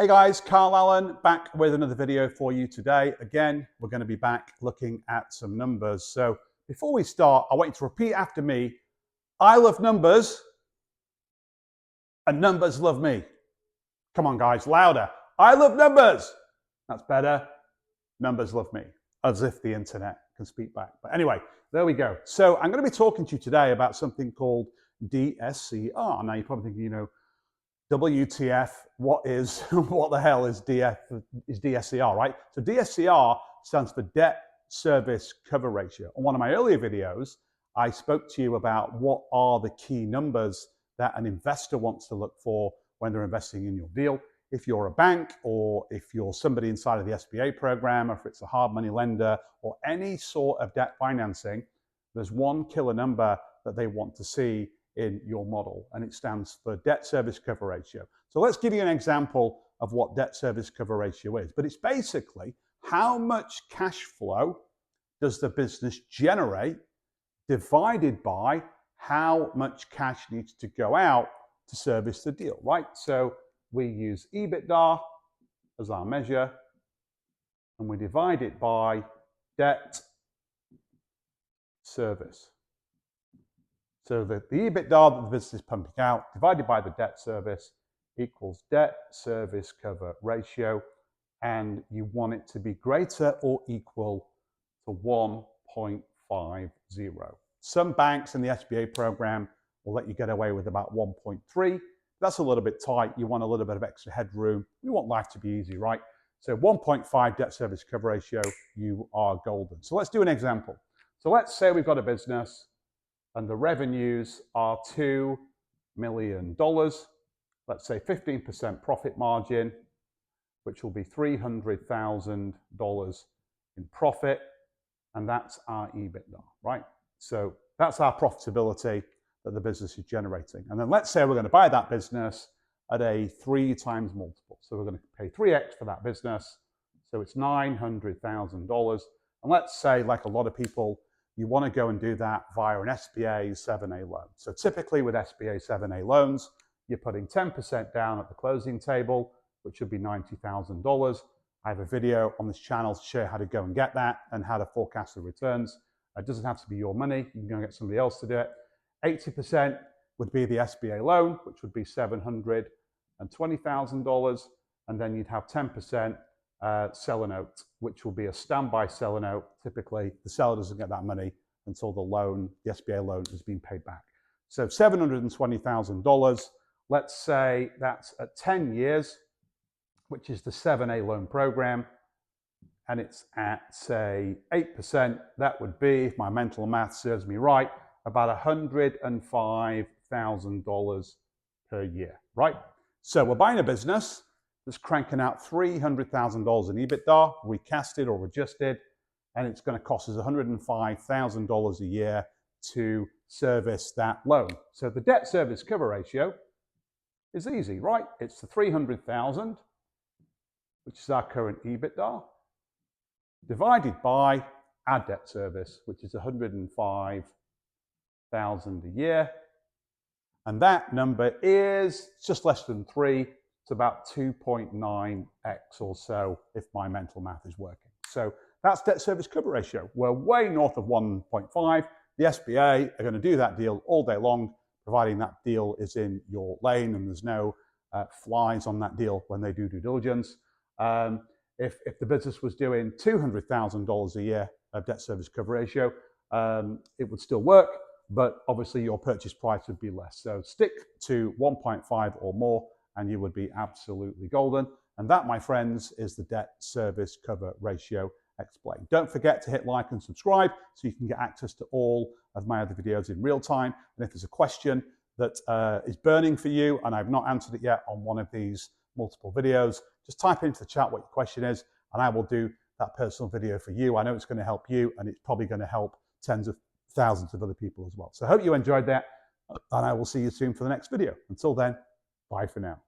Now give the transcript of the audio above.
Hey guys, Carl Allen back with another video for you today. Again, we're going to be back looking at some numbers. So before we start, I want you to repeat after me. I love numbers and numbers love me. Come on guys, louder. I love numbers. That's better. Numbers love me. As if the internet can speak back. But anyway, there we go. So I'm going to be talking to you today about something called DSCR. Now you're probably thinking, WTF, what the hell is DSCR, right? So DSCR stands for Debt Service Cover Ratio. On one of my earlier videos, I spoke to you about what are the key numbers that an investor wants to look for when they're investing in your deal. If you're a bank or if you're somebody inside of the SBA program, or if it's a hard money lender or any sort of debt financing, there's one killer number that they want to see in your model, and it stands for debt service cover ratio. So let's give you an example of what debt service cover ratio is. But it's basically how much cash flow does the business generate divided by how much cash needs to go out to service the deal, right? So we use EBITDA as our measure, and we divide it by debt service. So the EBITDA that the business is pumping out divided by the debt service equals debt service cover ratio, and you want it to be greater or equal to 1.50. Some banks in the SBA program will let you get away with about 1.3. That's a little bit tight. You want a little bit of extra headroom. You want life to be easy, right? So 1.5 debt service cover ratio, you are golden. So let's do an example. So let's say we've got a business and the revenues are $2 million. Let's say 15% profit margin, which will be $300,000 in profit, and that's our EBITDA, right? So that's our profitability that the business is generating. And then let's say we're going to buy that business at a 3 times multiple. So we're going to pay 3x for that business. So it's $900,000. And let's say, like a lot of people, you want to go and do that via an SBA 7A loan. So typically with SBA 7A loans, you're putting 10% down at the closing table, which would be $90,000. I have a video on this channel to show you how to go and get that and how to forecast the returns. It doesn't have to be your money. You can go and get somebody else to do it. 80% would be the SBA loan, which would be $720,000. And then you'd have 10% seller note, which will be a standby seller note. Typically, the seller doesn't get that money until the SBA loan has been paid back. So $720,000, let's say that's at 10 years, which is the 7A loan program, and it's at, say, 8%. That would be, if my mental math serves me right, about $105,000 per year, right? So we're buying a business that's cranking out $300,000 in EBITDA, recasted or adjusted, and it's going to cost us $105,000 a year to service that loan. So the debt service cover ratio is easy, right? It's the $300,000, which is our current EBITDA, divided by our debt service, which is $105,000 a year. And that number is just less than 3. It's about 2.9x or so if my mental math is working. So that's debt service cover ratio. We're way north of 1.5. The SBA are going to do that deal all day long, providing that deal is in your lane and there's no flies on that deal when they do due diligence. If the business was doing $200,000 a year of debt service cover ratio, it would still work, but obviously your purchase price would be less. So stick to 1.5 or more, and you would be absolutely golden. And that, my friends, is the debt service cover ratio explained. Don't forget to hit like and subscribe so you can get access to all of my other videos in real time. And if there's a question that is burning for you and I've not answered it yet on one of these multiple videos, just type into the chat what your question is, and I will do that personal video for you. I know it's going to help you, and it's probably going to help tens of thousands of other people as well. So I hope you enjoyed that, and I will see you soon for the next video. Until then, bye for now.